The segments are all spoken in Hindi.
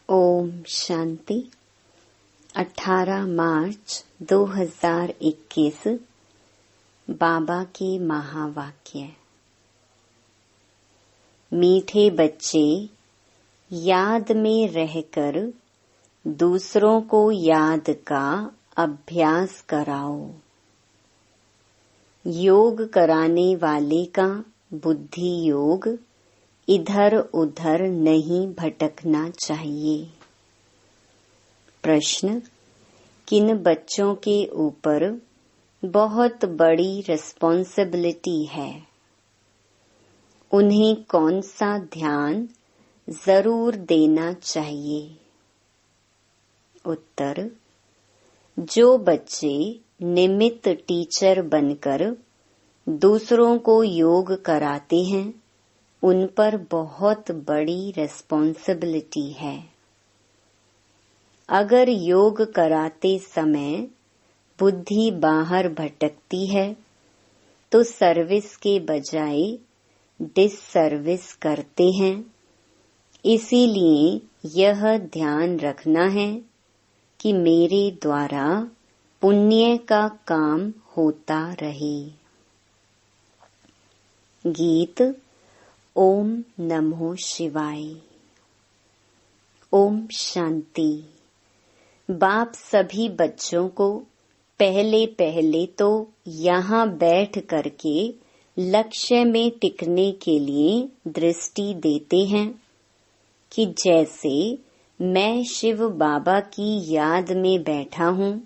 ओम शांति। 18 मार्च 2021 बाबा के महावाक्य। मीठे बच्चे, याद में रहकर दूसरों को याद का अभ्यास कराओ। योग कराने वाले का बुद्धि योग इधर उधर नहीं भटकना चाहिए। प्रश्न: किन बच्चों के ऊपर बहुत बड़ी रिस्पॉन्सिबिलिटी है? उन्हें कौन सा ध्यान जरूर देना चाहिए? उत्तर: जो बच्चे निमित्त टीचर बनकर दूसरों को योग कराते हैं, उन पर बहुत बड़ी रिस्पॉन्सिबिलिटी है। अगर योग कराते समय बुद्धि बाहर भटकती है तो सर्विस के बजाय डिससर्विस करते हैं। इसीलिए यह ध्यान रखना है कि मेरे द्वारा पुण्य का काम होता रहे। गीत ओम नमो शिवाय। ओम शांति। बाप सभी बच्चों को पहले तो यहाँ बैठ करके लक्ष्य में टिकने के लिए दृष्टि देते हैं कि जैसे मैं शिव बाबा की याद में बैठा हूँ,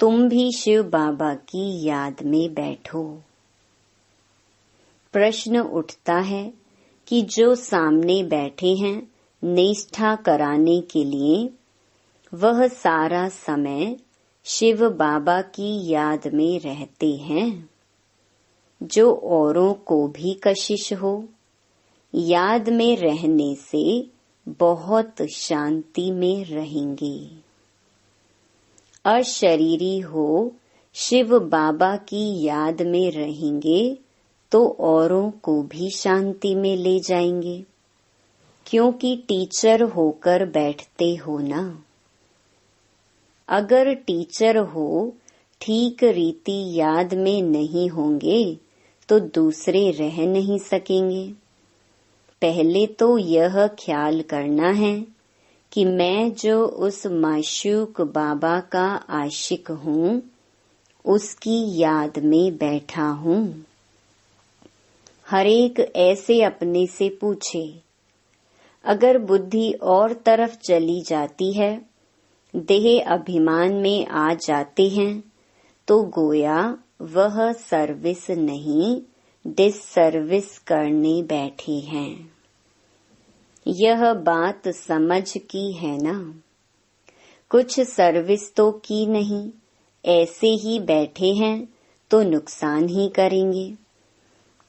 तुम भी शिव बाबा की याद में बैठो। प्रश्न उठता है कि जो सामने बैठे हैं निष्ठा कराने के लिए, वह सारा समय शिव बाबा की याद में रहते हैं। जो औरों को भी कशिश हो, याद में रहने से बहुत शांति में रहेंगे। अशरीरी हो, शिव बाबा की याद में रहेंगे तो औरों को भी शांति में ले जाएंगे, क्योंकि टीचर होकर बैठते हो ना। अगर टीचर हो ठीक रीति याद में नहीं होंगे तो दूसरे रह नहीं सकेंगे। पहले तो यह ख्याल करना है कि मैं जो उस माशूक बाबा का आशिक हूँ, उसकी याद में बैठा हूँ। हरेक ऐसे अपने से पूछे, अगर बुद्धि और तरफ चली जाती है, देह अभिमान में आ जाते हैं, तो गोया वह सर्विस नहीं डिससर्विस करने बैठे हैं। यह बात समझ की है ना? कुछ सर्विस तो की नहीं, ऐसे ही बैठे हैं तो नुकसान ही करेंगे।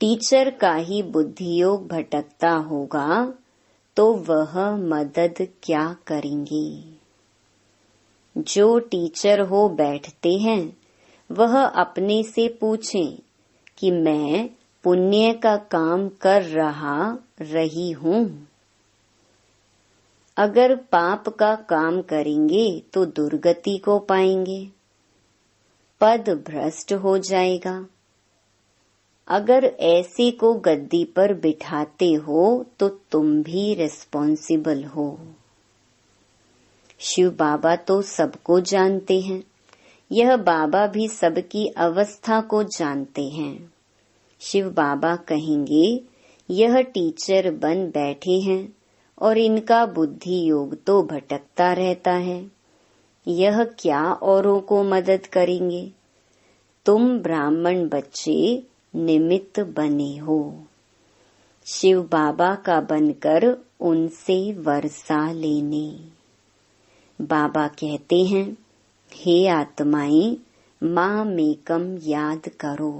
टीचर का ही बुद्धि योग भटकता होगा तो वह मदद क्या करेंगे? जो टीचर हो बैठते हैं, वह अपने से पूछें कि मैं पुण्य का काम कर रही हूँ। अगर पाप का काम करेंगे तो दुर्गति को पाएंगे, पद भ्रष्ट हो जाएगा। अगर ऐसे को गद्दी पर बिठाते हो तो तुम भी रिस्पॉन्सिबल हो। शिव बाबा तो सबको जानते हैं, यह बाबा भी सबकी अवस्था को जानते हैं। शिव बाबा कहेंगे, यह टीचर बन बैठे हैं और इनका बुद्धि योग तो भटकता रहता है, यह क्या औरों को मदद करेंगे? तुम ब्राह्मण बच्चे निमित्त बने हो, शिव बाबा का बनकर उनसे वर्षा लेने। बाबा कहते हैं, हे आत्माएं, माँ मेकम याद करो।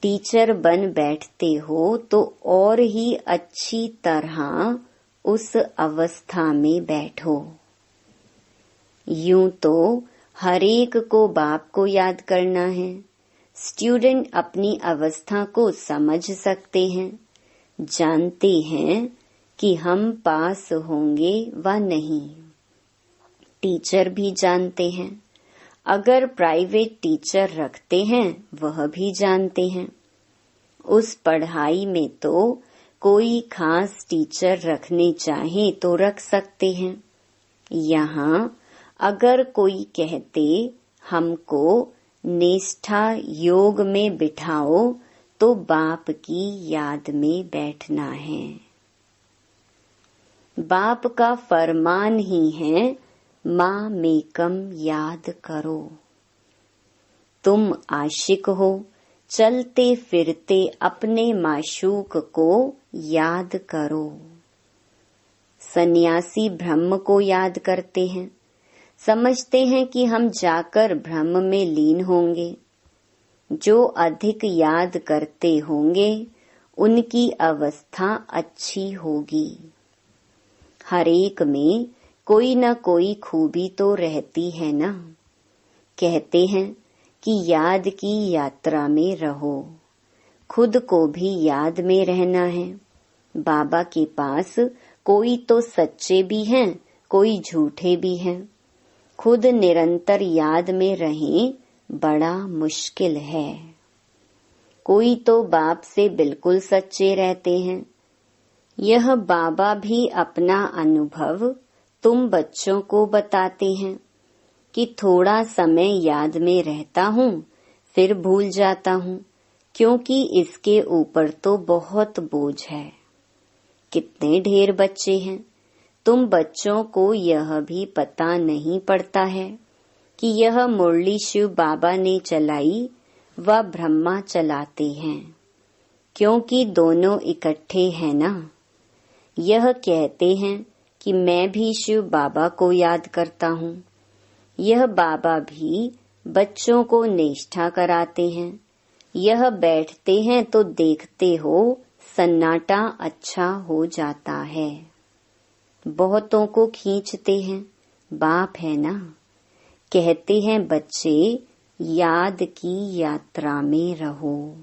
टीचर बन बैठते हो तो और ही अच्छी तरह उस अवस्था में बैठो। यूं तो हरेक को बाप को याद करना है। स्टूडेंट अपनी अवस्था को समझ सकते हैं, जानते हैं कि हम पास होंगे व नहीं। टीचर भी जानते हैं। अगर प्राइवेट टीचर रखते हैं वह भी जानते हैं। उस पढ़ाई में तो कोई खास टीचर रखने चाहे तो रख सकते हैं। यहाँ अगर कोई कहते हमको निष्ठा योग में बिठाओ तो बाप की याद में बैठना है। बाप का फरमान ही है माँ मेकम याद करो। तुम आशिक हो, चलते फिरते अपने माशूक को याद करो। सन्यासी ब्रह्म को याद करते हैं, समझते हैं कि हम जाकर ब्रह्म में लीन होंगे। जो अधिक याद करते होंगे उनकी अवस्था अच्छी होगी। हरेक में कोई न कोई खूबी तो रहती है ना। कहते हैं कि याद की यात्रा में रहो। खुद को भी याद में रहना है। बाबा के पास कोई तो सच्चे भी हैं, कोई झूठे भी हैं। खुद निरंतर याद में रहें बड़ा मुश्किल है। कोई तो बाप से बिल्कुल सच्चे रहते हैं। यह बाबा भी अपना अनुभव तुम बच्चों को बताते हैं कि थोड़ा समय याद में रहता हूँ, फिर भूल जाता हूँ, क्योंकि इसके ऊपर तो बहुत बोझ है। कितने ढेर बच्चे हैं। तुम बच्चों को यह भी पता नहीं पड़ता है कि यह मुरली शिव बाबा ने चलाई व ब्रह्मा चलाते हैं, क्योंकि दोनों इकट्ठे हैं ना। यह कहते हैं कि मैं भी शिव बाबा को याद करता हूँ। यह बाबा भी बच्चों को निष्ठा कराते हैं। यह बैठते हैं तो देखते हो सन्नाटा अच्छा हो जाता है। बहुतों को खींचते हैं, बाप है ना। कहते हैं बच्चे याद की यात्रा में रहो।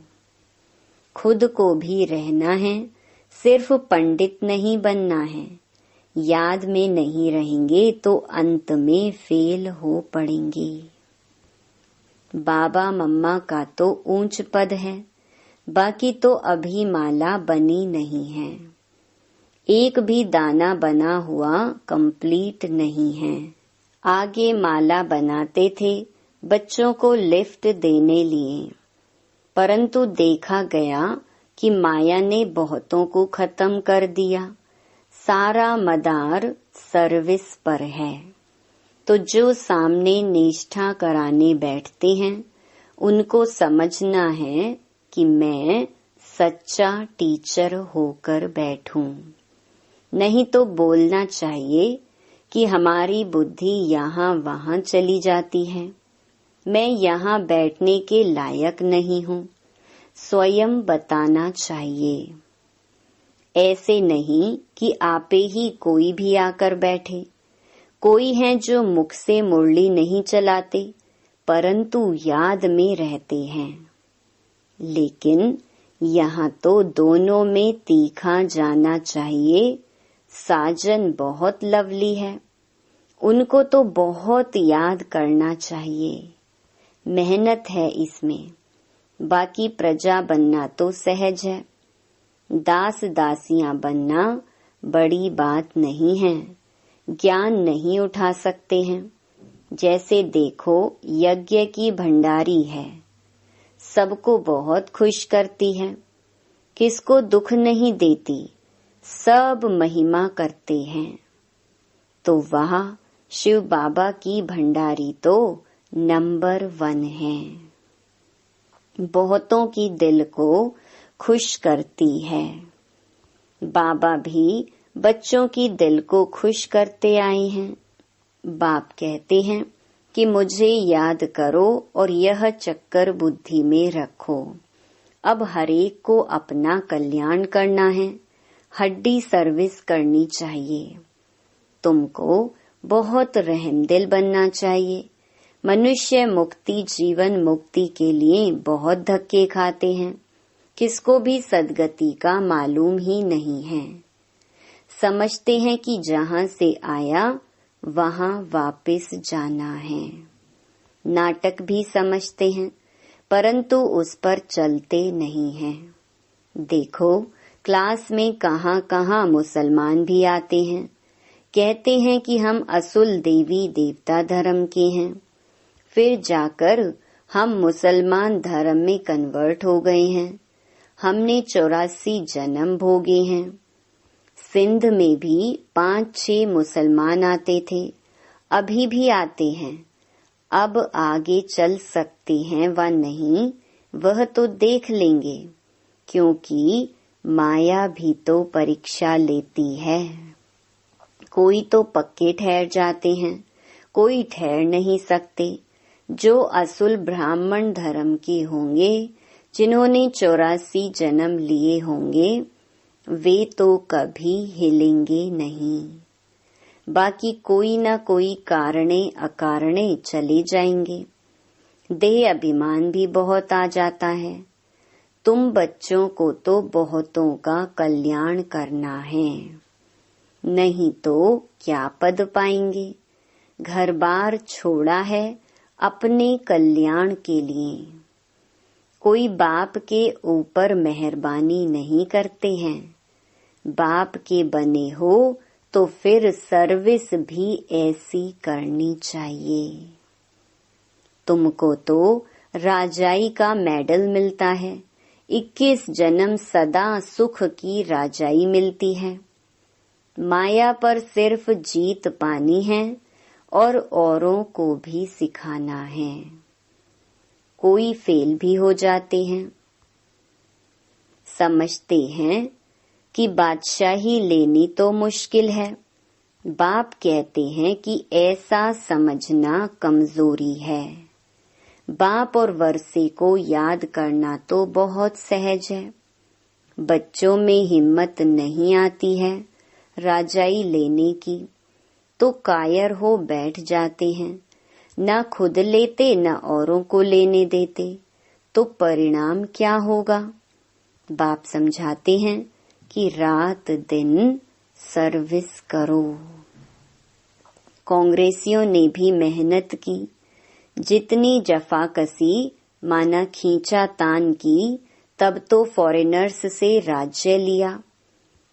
खुद को भी रहना है, सिर्फ पंडित नहीं बनना है। याद में नहीं रहेंगे तो अंत में फेल हो पड़ेंगे। बाबा मम्मा का तो ऊंच पद है, बाकी तो अभी माला बनी नहीं है। एक भी दाना बना हुआ कंप्लीट नहीं है। आगे माला बनाते थे बच्चों को लिफ्ट देने लिए, परंतु देखा गया कि माया ने बहुतों को खत्म कर दिया। सारा मदार सर्विस पर है। तो जो सामने निष्ठा कराने बैठते हैं उनको समझना है कि मैं सच्चा टीचर होकर बैठूं। नहीं तो बोलना चाहिए कि हमारी बुद्धि यहाँ वहाँ चली जाती है, मैं यहाँ बैठने के लायक नहीं हूँ। स्वयं बताना चाहिए। ऐसे नहीं कि आपे ही कोई भी आकर बैठे। कोई हैं जो मुख से मुरली नहीं चलाते परंतु याद में रहते हैं। लेकिन यहाँ तो दोनों में तीखा जाना चाहिए। साजन बहुत लवली है, उनको तो बहुत याद करना चाहिए। मेहनत है इसमें। बाकी प्रजा बनना तो सहज है। दास दासियां बनना बड़ी बात नहीं है। ज्ञान नहीं उठा सकते हैं। जैसे देखो यज्ञ की भंडारी है, सबको बहुत खुश करती है, किसको दुख नहीं देती, सब महिमा करते हैं। तो वह शिव बाबा की भंडारी तो नंबर 1 है। बहुतों की दिल को खुश करती है। बाबा भी बच्चों की दिल को खुश करते आए हैं। बाप कहते हैं कि मुझे याद करो और यह चक्कर बुद्धि में रखो। अब हरेक को अपना कल्याण करना है, हड्डी सर्विस करनी चाहिए। तुमको बहुत रहमदिल बनना चाहिए। मनुष्य मुक्ति जीवन मुक्ति के लिए बहुत धक्के खाते हैं, किसको भी सदगति का मालूम ही नहीं है। समझते हैं कि जहाँ से आया वहाँ वापस जाना है। नाटक भी समझते हैं, परंतु उस पर चलते नहीं हैं। देखो, क्लास में कहाँ कहाँ मुसलमान भी आते हैं, कहते हैं कि हम असुल देवी देवता धर्म के हैं। फिर जाकर हम मुसलमान धर्म में कन्वर्ट हो गए हैं। हमने 84 जन्म भोगे हैं। सिंध में भी 5-6 मुसलमान आते थे, अभी भी आते हैं। अब आगे चल सकते हैं व नहीं, वह तो देख लेंगे, क्योंकि माया भी तो परीक्षा लेती है। कोई तो पक्के ठहर जाते हैं, कोई ठहर नहीं सकते। जो असुल ब्राह्मण धर्म के होंगे, जिन्होंने 84 जन्म लिए होंगे, वे तो कभी हिलेंगे नहीं। बाकी कोई न कोई कारणे अकारणे चले जाएंगे। देह अभिमान भी बहुत आ जाता है। तुम बच्चों को तो बहुतों का कल्याण करना है, नहीं तो क्या पद पाएंगे। घर बार छोड़ा है अपने कल्याण के लिए। कोई बाप के ऊपर मेहरबानी नहीं करते हैं। बाप के बने हो तो फिर सर्विस भी ऐसी करनी चाहिए। तुमको तो राजाई का मेडल मिलता है, 21 जन्म सदा सुख की राजाई मिलती है। माया पर सिर्फ जीत पानी है और औरों को भी सिखाना है। कोई फेल भी हो जाते हैं। समझते हैं कि बादशाही लेनी तो मुश्किल है। बाप कहते हैं कि ऐसा समझना कमजोरी है। बाप और वर्षे को याद करना तो बहुत सहज है। बच्चों में हिम्मत नहीं आती है राजाई लेने की, तो कायर हो बैठ जाते हैं। न खुद लेते न औरों को लेने देते, तो परिणाम क्या होगा। बाप समझाते हैं कि रात दिन सर्विस करो। कांग्रेसियों ने भी मेहनत की, जितनी जफाकसी माना खींचा तान की, तब तो फॉरेनर्स से राज्य लिया।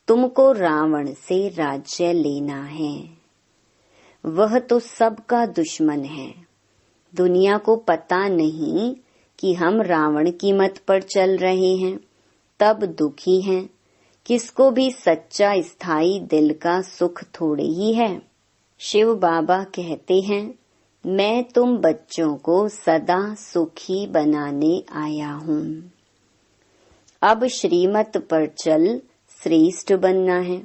तुमको रावण से राज्य लेना है। वह तो सबका दुश्मन है। दुनिया को पता नहीं कि हम रावण की मत पर चल रहे हैं, तब दुखी हैं। किसको भी सच्चा स्थायी दिल का सुख थोड़े ही है। शिव बाबा कहते हैं, मैं तुम बच्चों को सदा सुखी बनाने आया हूँ। अब श्रीमत पर चल श्रेष्ठ बनना है।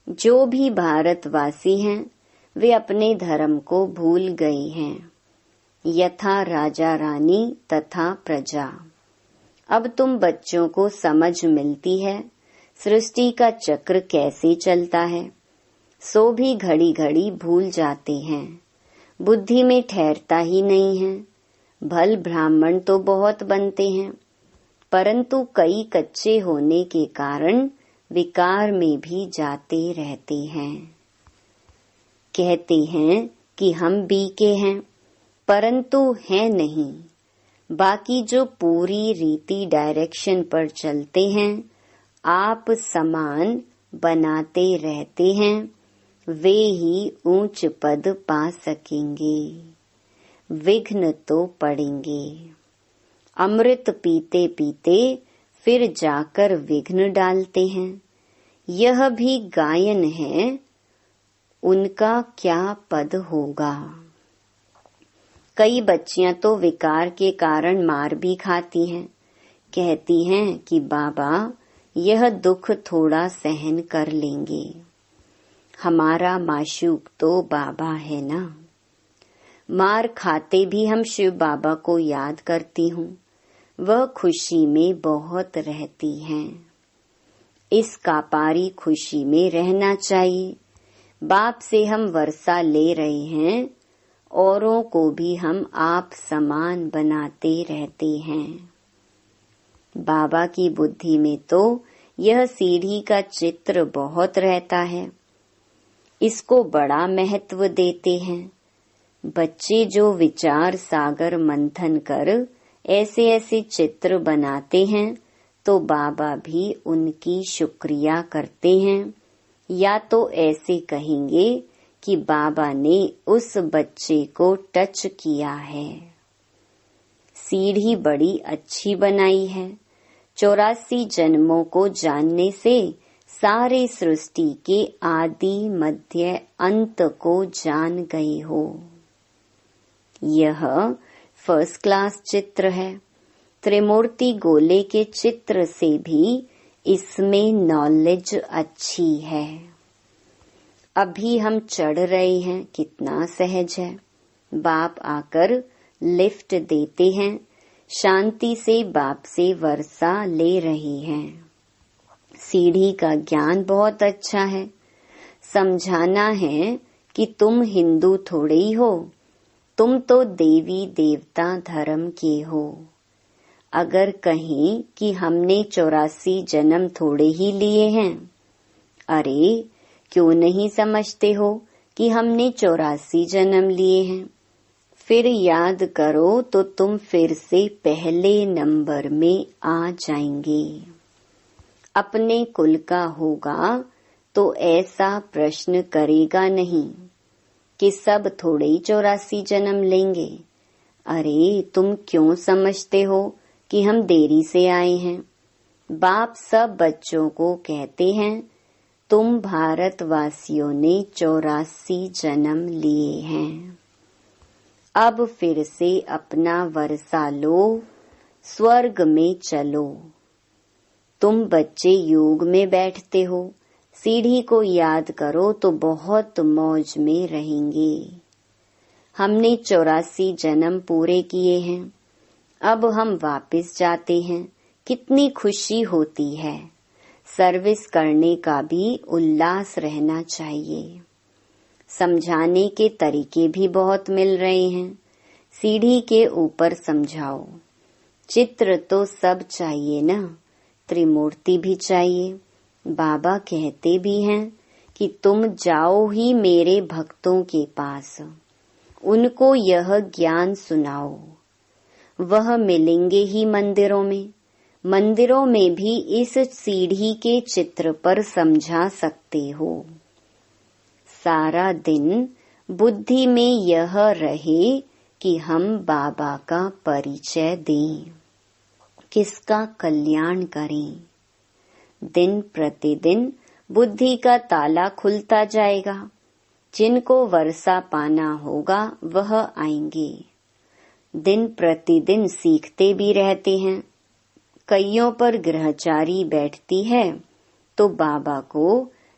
जो भी भारतवासी हैं, वे अपने धर्म को भूल गए हैं। यथा राजा रानी तथा प्रजा। अब तुम बच्चों को समझ मिलती है सृष्टि का चक्र कैसे चलता है। सो भी घड़ी घड़ी भूल जाते हैं, बुद्धि में ठहरता ही नहीं है। भल ब्राह्मण तो बहुत बनते हैं, परंतु कई कच्चे होने के कारण विकार में भी जाते रहते हैं। कहते हैं कि हम बीके हैं, परंतु हैं नहीं। बाकी जो पूरी रीति डायरेक्शन पर चलते हैं, आप समान बनाते रहते हैं, वे ही ऊंच पद पा सकेंगे। विघ्न तो पड़ेंगे। अमृत पीते पीते फिर जाकर विघ्न डालते हैं। यह भी गायन है, उनका क्या पद होगा। कई बच्चियां तो विकार के कारण मार भी खाती हैं। कहती हैं कि बाबा यह दुख थोड़ा सहन कर लेंगे, हमारा माशूक तो बाबा है ना। मार खाते भी हम शिव बाबा को याद करती हूँ, वह खुशी में बहुत रहती हैं। इस कापारी खुशी में रहना चाहिए। बाप से हम वर्षा ले रहे हैं, औरों को भी हम आप समान बनाते रहते हैं। बाबा की बुद्धि में तो यह सीढ़ी का चित्र बहुत रहता है, इसको बड़ा महत्व देते हैं। बच्चे जो विचार सागर मंथन कर ऐसे ऐसे चित्र बनाते हैं तो बाबा भी उनकी शुक्रिया करते हैं, या तो ऐसे कहेंगे कि बाबा ने उस बच्चे को टच किया है। सीढ़ी बड़ी अच्छी बनाई है। 84 जन्मों को जानने से सारे सृष्टि के आदि मध्य अंत को जान गए हो। यह फर्स्ट क्लास चित्र है। त्रिमूर्ति गोले के चित्र से भी इसमें नॉलेज अच्छी है। अभी हम चढ़ रहे हैं, कितना सहज है। बाप आकर लिफ्ट देते हैं, शांति से बाप से वर्षा ले रहे हैं। सीढ़ी का ज्ञान बहुत अच्छा है। समझाना है कि तुम हिंदू थोड़े ही हो, तुम तो देवी देवता धर्म के हो। अगर कहें कि हमने 84 जन्म थोड़े ही लिए हैं, अरे क्यों नहीं समझते हो कि हमने 84 जन्म लिए हैं। फिर याद करो तो तुम फिर से पहले नंबर में आ जाएंगे। अपने कुल का होगा तो ऐसा प्रश्न करेगा नहीं कि सब थोड़े ही 84 जन्म लेंगे। अरे तुम क्यों समझते हो कि हम देरी से आए हैं। बाप सब बच्चों को कहते हैं, तुम भारतवासियों ने 84 जन्म लिए हैं। अब फिर से अपना वर्षा लो, स्वर्ग में चलो। तुम बच्चे योग में बैठते हो, सीढ़ी को याद करो तो बहुत मौज में रहेंगे। हमने 84 जन्म पूरे किए हैं, अब हम वापस जाते हैं, कितनी खुशी होती है। सर्विस करने का भी उल्लास रहना चाहिए। समझाने के तरीके भी बहुत मिल रहे हैं। सीढ़ी के ऊपर समझाओ। चित्र तो सब चाहिए ना, त्रिमूर्ति भी चाहिए। बाबा कहते भी हैं कि तुम जाओ ही मेरे भक्तों के पास, उनको यह ज्ञान सुनाओ। वह मिलेंगे ही मंदिरों में। मंदिरों में भी इस सीढ़ी के चित्र पर समझा सकते हो। सारा दिन बुद्धि में यह रहे कि हम बाबा का परिचय दें, किसका कल्याण करें। दिन प्रतिदिन बुद्धि का ताला खुलता जाएगा। जिनको वर्षा पाना होगा वह आएंगे। दिन प्रतिदिन सीखते भी रहते हैं। कईयों पर ग्रहचारी बैठती है तो बाबा को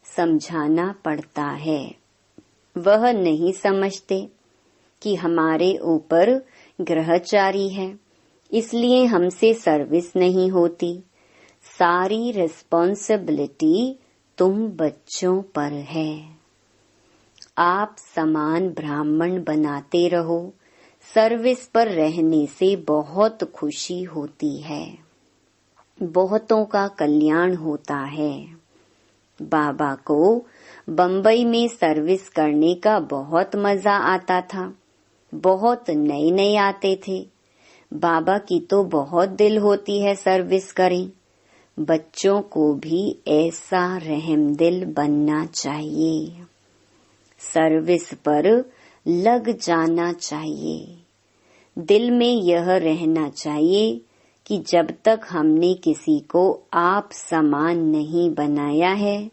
समझाना पड़ता है। वह नहीं समझते कि हमारे ऊपर ग्रहचारी है, इसलिए हमसे सर्विस नहीं होती। सारी रिस्पॉन्सिबिलिटी तुम बच्चों पर है। आप समान ब्राह्मण बनाते रहो। सर्विस पर रहने से बहुत खुशी होती है, बहुतों का कल्याण होता है। बाबा को बम्बई में सर्विस करने का बहुत मजा आता था। बहुत नए नए आते थे। बाबा की तो बहुत दिल होती है सर्विस करें। बच्चों को भी ऐसा रहमदिल बनना चाहिए। सर्विस पर लग जाना चाहिए। दिल में यह रहना चाहिए कि जब तक हमने किसी को आप समान नहीं बनाया है,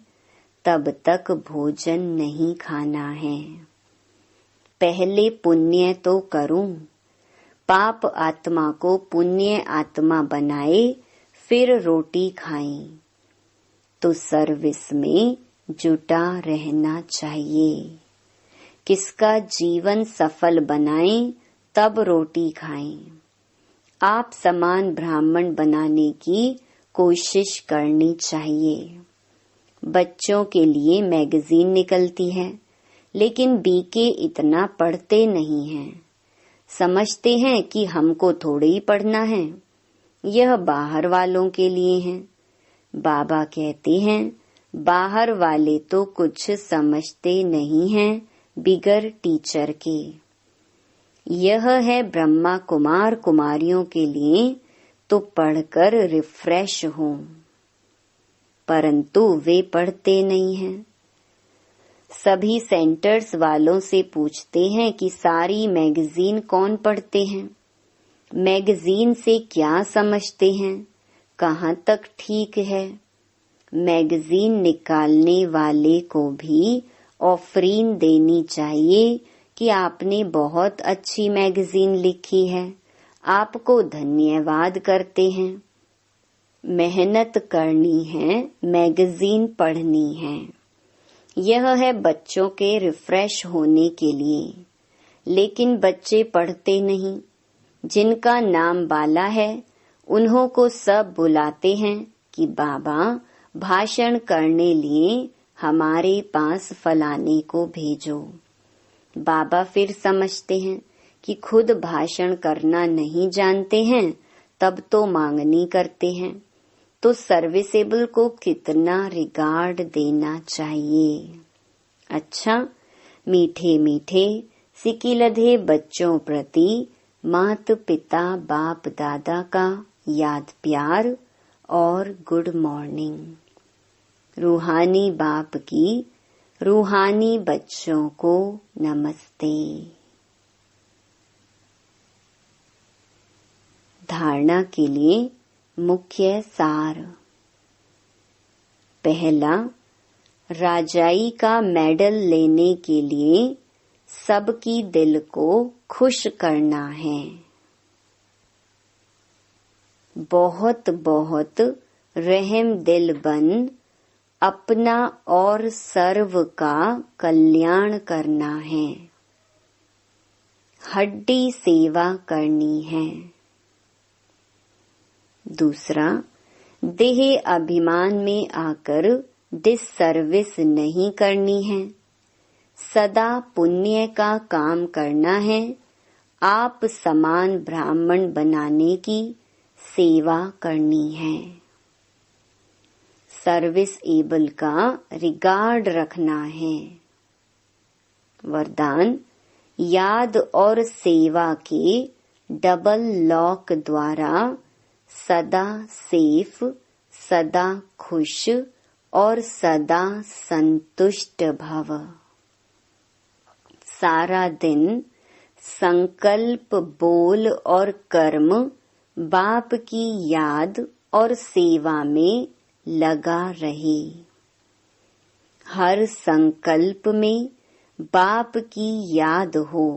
तब तक भोजन नहीं खाना है। पहले पुण्य तो करूं, पाप आत्मा को पुण्य आत्मा बनाए, फिर रोटी खाएं। तो सर्विस में जुटा रहना चाहिए। किसका जीवन सफल बनाएं, तब रोटी खाएं। आप समान ब्राह्मण बनाने की कोशिश करनी चाहिए। बच्चों के लिए मैगजीन निकलती है, लेकिन बीके इतना पढ़ते नहीं हैं। समझते हैं कि हमको थोड़े ही पढ़ना है, यह बाहर वालों के लिए है। बाबा कहते हैं बाहर वाले तो कुछ समझते नहीं हैं बिगर टीचर के। यह है ब्रह्मा कुमार कुमारियों के लिए तो पढ़कर रिफ्रेश हों, परंतु वे पढ़ते नहीं हैं। सभी सेंटर्स वालों से पूछते हैं कि सारी मैगजीन कौन पढ़ते हैं, मैगजीन से क्या समझते हैं, कहाँ तक ठीक है। मैगजीन निकालने वाले को भी ऑफरीन देनी चाहिए कि आपने बहुत अच्छी मैगजीन लिखी है, आपको धन्यवाद करते हैं। मेहनत करनी है, मैगजीन पढ़नी है। यह है बच्चों के रिफ्रेश होने के लिए, लेकिन बच्चे पढ़ते नहीं। जिनका नाम बाला है उन्हों को सब बुलाते हैं कि बाबा भाषण करने लिए हमारे पास फलाने को भेजो। बाबा फिर समझते हैं कि खुद भाषण करना नहीं जानते हैं, तब तो मांगनी करते हैं, तो सर्विसेबल को कितना रिगार्ड देना चाहिए। अच्छा, मीठे मीठे सिकिलधे बच्चों प्रति मात पिता बाप दादा का याद प्यार और गुड मॉर्निंग। रूहानी बाप की रूहानी बच्चों को नमस्ते। धारणा के लिए मुख्य सार। पहला, राजाई का मेडल लेने के लिए सबकी दिल को खुश करना है। बहुत बहुत रहम दिल बन अपना और सर्व का कल्याण करना है। हड्डी सेवा करनी है। दूसरा, देह अभिमान में आकर डिससर्विस नहीं करनी है। सदा पुण्य का काम करना है। आप समान ब्राह्मण बनाने की सेवा करनी है। सर्विस एबल का रिगार्ड रखना है। वरदान, याद और सेवा के डबल लॉक द्वारा सदा सेफ, सदा खुश और सदा संतुष्ट भव। सारा दिन संकल्प, बोल और कर्म बाप की याद और सेवा में लगा रहे। हर संकल्प में बाप की याद हो।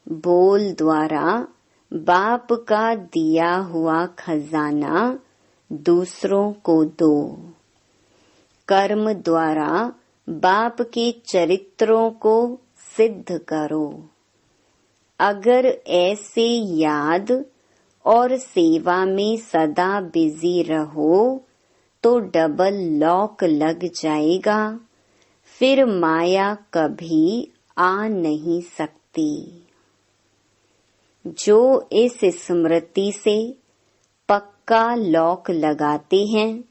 बोल द्वारा बाप का दिया हुआ खजाना दूसरों को दो। कर्म द्वारा बाप के चरित्रों को सिद्ध करो। अगर ऐसे याद और सेवा में सदा बिजी रहो तो डबल लॉक लग जाएगा, फिर माया कभी आ नहीं सकती। जो इस स्मृति से पक्का लॉक लगाते हैं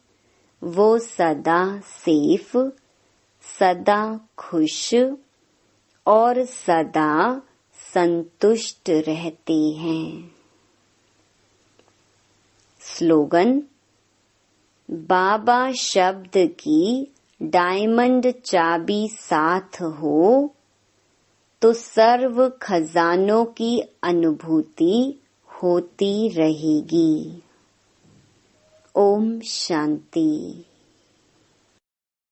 वो सदा सेफ, सदा खुश और सदा संतुष्ट रहते हैं। स्लोगन, बाबा शब्द की डायमंड चाबी साथ हो तो सर्व खजानों की अनुभूति होती रहेगी। ओम शांति।